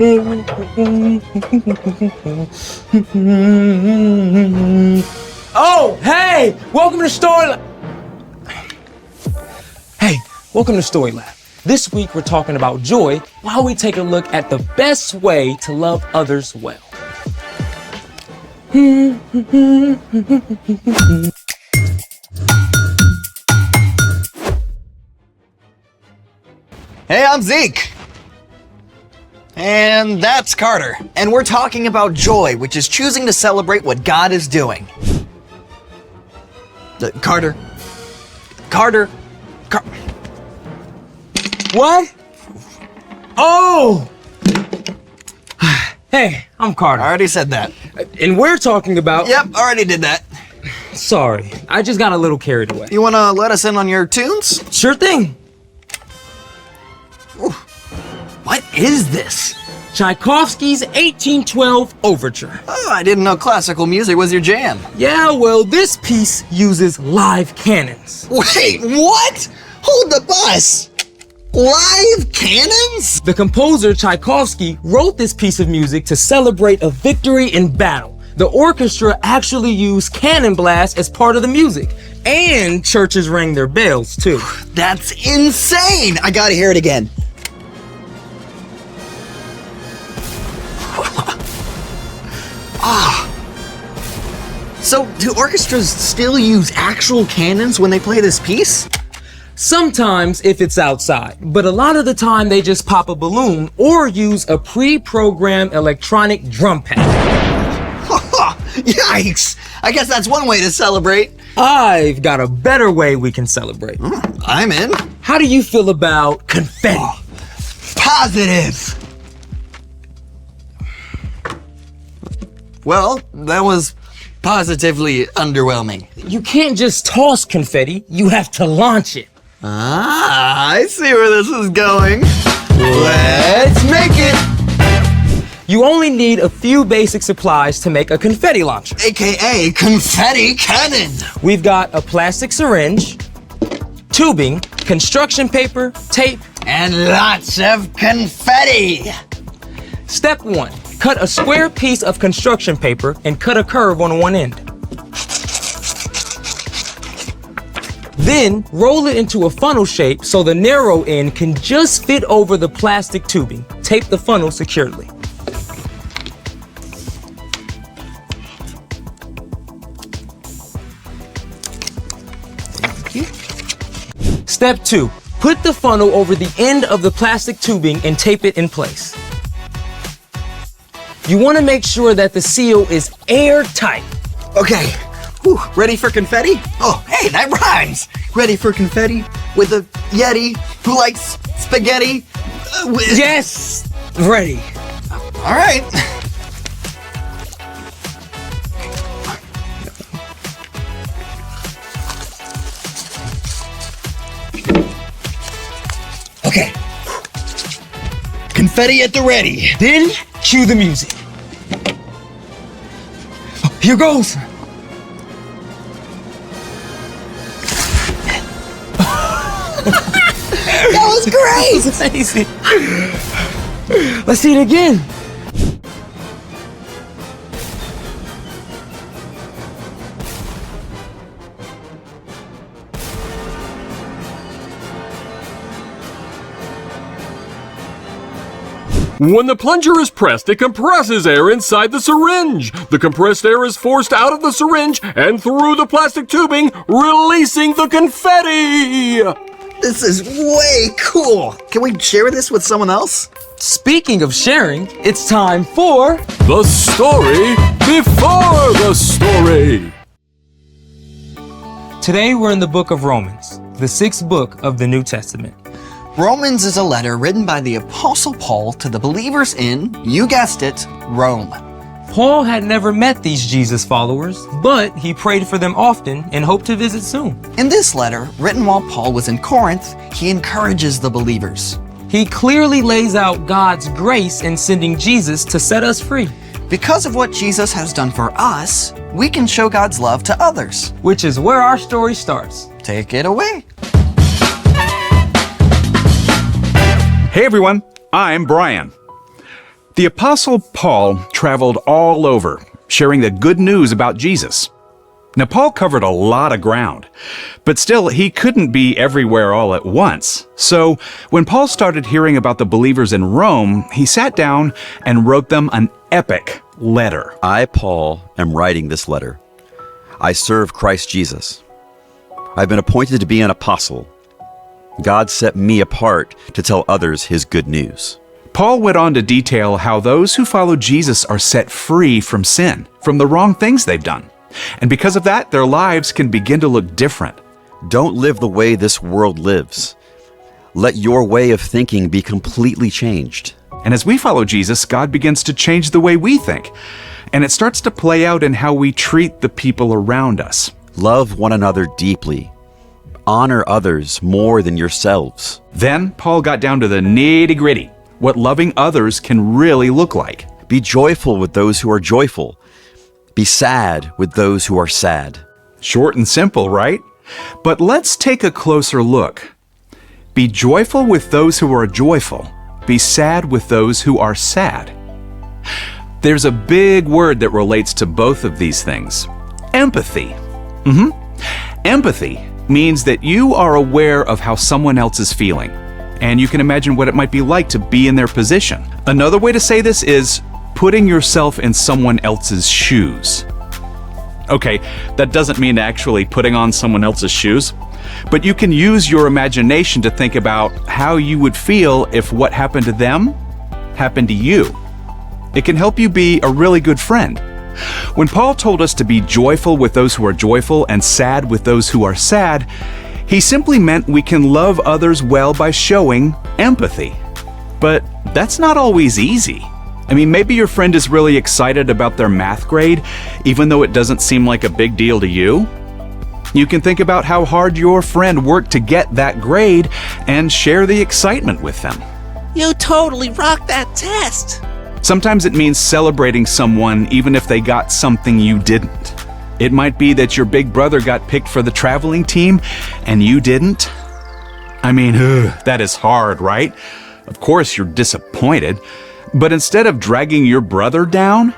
Oh, hey! Welcome to Story Lab. Hey, welcome to Story Lab. This week we're talking about joy while we take a look at the best way to love others well. Hey, I'm Zeke. And that's Carter. And we're talking about joy, which is choosing to celebrate what God is doing. Carter. What? Oh! Hey, I'm Carter. I already said that. And we're talking about... Yep, already did that. Sorry, I just got a little carried away. You wanna let us in on your tunes? Sure thing. Ooh. What is this? Tchaikovsky's 1812 Overture. Oh, I didn't know classical music was your jam. Yeah, well, this piece uses live cannons. Wait, what? Hold the bus! Live cannons? The composer Tchaikovsky wrote this piece of music to celebrate a victory in battle. The orchestra actually used cannon blasts as part of the music. And churches rang their bells, too. That's insane! I gotta hear it again. So, do orchestras still use actual cannons when they play this piece? Sometimes if it's outside, but a lot of the time they just pop a balloon or use a pre-programmed electronic drum pad. Yikes! I guess that's one way to celebrate. I've got a better way we can celebrate. I'm in. How do you feel about confetti? Positive! Well, that was positively underwhelming. You can't just toss confetti, you have to launch it. Ah, I see where this is going. Let's make it! You only need a few basic supplies to make a confetti launcher. AKA confetti cannon! We've got a plastic syringe, tubing, construction paper, tape, and lots of confetti! Step 1. Cut a square piece of construction paper and cut a curve on one end. Then, roll it into a funnel shape so the narrow end can just fit over the plastic tubing. Tape the funnel securely. Step 2. Put the funnel over the end of the plastic tubing and tape it in place. You want to make sure that the seal is airtight. Okay, whew, ready for confetti? Oh, hey, that rhymes! Ready for confetti with a Yeti who likes spaghetti? Yes! Ready. All right. Okay. Confetti at the ready. Then, cue the music. Here goes. That was great! That was amazing. Let's see it again. When the plunger is pressed, it compresses air inside the syringe. The compressed air is forced out of the syringe and through the plastic tubing, releasing the confetti! This is way cool! Can we share this with someone else? Speaking of sharing, it's time for... The story before the story! Today we're in the book of Romans, the 6th book of the New Testament. Romans is a letter written by the Apostle Paul to the believers in, you guessed it, Rome. Paul had never met these Jesus followers, but he prayed for them often and hoped to visit soon. In this letter, written while Paul was in Corinth, he encourages the believers. He clearly lays out God's grace in sending Jesus to set us free. Because of what Jesus has done for us, we can show God's love to others. Which is where our story starts. Take it away. Hey everyone, I'm Brian. The Apostle Paul traveled all over, sharing the good news about Jesus. Now, Paul covered a lot of ground, but still, he couldn't be everywhere all at once. So, when Paul started hearing about the believers in Rome, he sat down and wrote them an epic letter. I, Paul, am writing this letter. I serve Christ Jesus. I've been appointed to be an apostle. God set me apart to tell others his good news. Paul went on to detail how those who follow Jesus are set free from sin, from the wrong things they've done. And because of that, their lives can begin to look different. Don't live the way this world lives. Let your way of thinking be completely changed. And as we follow Jesus, God begins to change the way we think. And it starts to play out in how we treat the people around us. Love one another deeply. Honor others more than yourselves. Then Paul got down to the nitty-gritty, what loving others can really look like. Be joyful with those who are joyful. Be sad with those who are sad. Short and simple, right? But let's take a closer look. Be joyful with those who are joyful. Be sad with those who are sad. There's a big word that relates to both of these things. Empathy. Empathy means that you are aware of how someone else is feeling, and you can imagine what it might be like to be in their position. Another way to say this is putting yourself in someone else's shoes. Okay, that doesn't mean actually putting on someone else's shoes, but you can use your imagination to think about how you would feel if what happened to them happened to you. It can help you be a really good friend. When Paul told us to be joyful with those who are joyful and sad with those who are sad, he simply meant we can love others well by showing empathy. But that's not always easy. I mean, maybe your friend is really excited about their math grade, even though it doesn't seem like a big deal to you. You can think about how hard your friend worked to get that grade and share the excitement with them. You totally rocked that test. Sometimes it means celebrating someone even if they got something you didn't. It might be that your big brother got picked for the traveling team and you didn't. I mean, that is hard, right? Of course you're disappointed. But instead of dragging your brother down,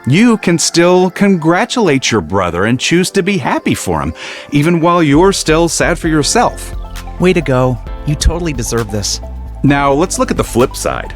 you can still congratulate your brother and choose to be happy for him, even while you're still sad for yourself. Way to go. You totally deserve this. Now, let's look at the flip side.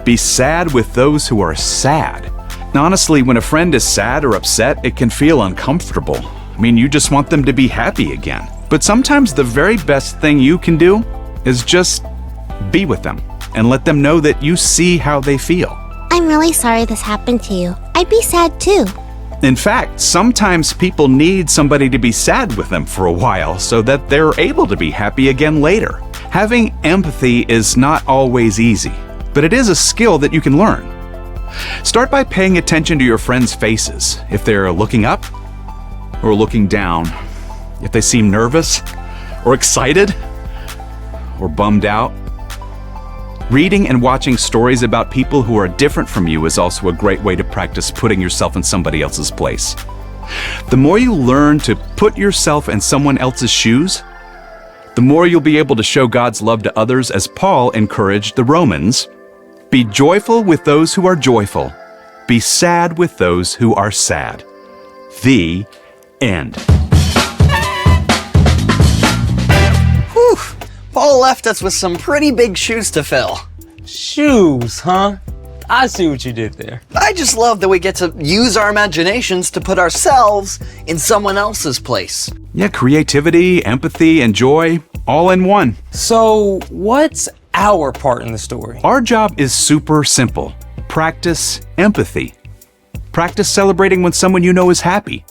Be sad with those who are sad. Now, honestly, when a friend is sad or upset, it can feel uncomfortable. I mean, you just want them to be happy again. But sometimes the very best thing you can do is just be with them and let them know that you see how they feel. I'm really sorry this happened to you. I'd be sad too. In fact, sometimes people need somebody to be sad with them for a while so that they're able to be happy again later. Having empathy is not always easy, but it is a skill that you can learn. Start by paying attention to your friends' faces. If they're looking up or looking down, if they seem nervous or excited or bummed out. Reading and watching stories about people who are different from you is also a great way to practice putting yourself in somebody else's place. The more you learn to put yourself in someone else's shoes, the more you'll be able to show God's love to others, as Paul encouraged the Romans. Be joyful with those who are joyful. Be sad with those who are sad. The end. Whew. Paul left us with some pretty big shoes to fill. Shoes, huh? I see what you did there. I just love that we get to use our imaginations to put ourselves in someone else's place. Yeah, creativity, empathy, and joy, all in one. So, what's our part in the story? Our job is super simple. Practice empathy. Practice celebrating when someone you know is happy.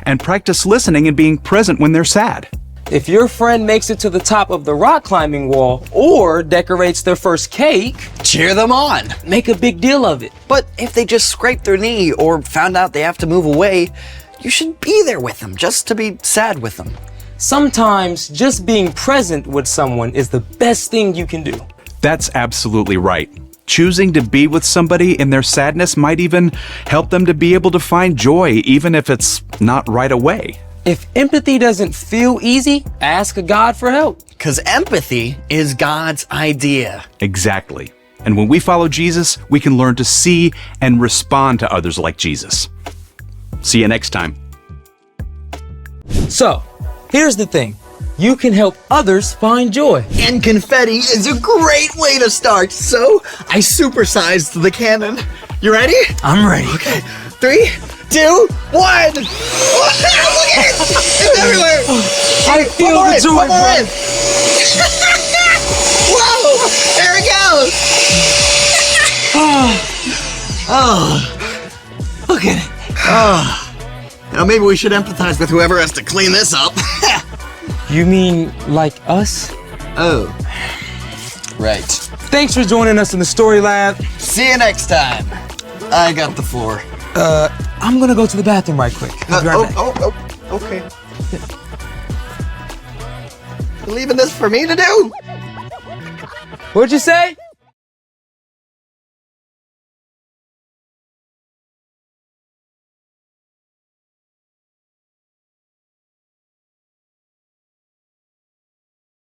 And practice listening and being present when they're sad. If your friend makes it to the top of the rock climbing wall or decorates their first cake, Cheer them on. make a big deal of it. But if they just scraped their knee or found out they have to move away, you should be there with them just to be sad with them. Sometimes just being present with someone is the best thing you can do. That's absolutely right. Choosing to be with somebody in their sadness might even help them to be able to find joy, even if it's not right away. If empathy doesn't feel easy, ask God for help. Because empathy is God's idea. Exactly. And when we follow Jesus, we can learn to see and respond to others like Jesus. See you next time. So, here's the thing. You can help others find joy. And confetti is a great way to start, so I supersized the cannon. You ready? I'm ready. Okay, 3, 2, 1. Look at it! It's everywhere! I feel the joy, one more bro. in. Whoa! There it goes! Oh, look at it. Oh. Now maybe we should empathize with whoever has to clean this up. You mean like us? Oh, right. Thanks for joining us in the Story Lab. See you next time. I got the floor. I'm gonna go to the bathroom right quick. I'll be right back. Okay. You leaving this for me to do? What'd you say?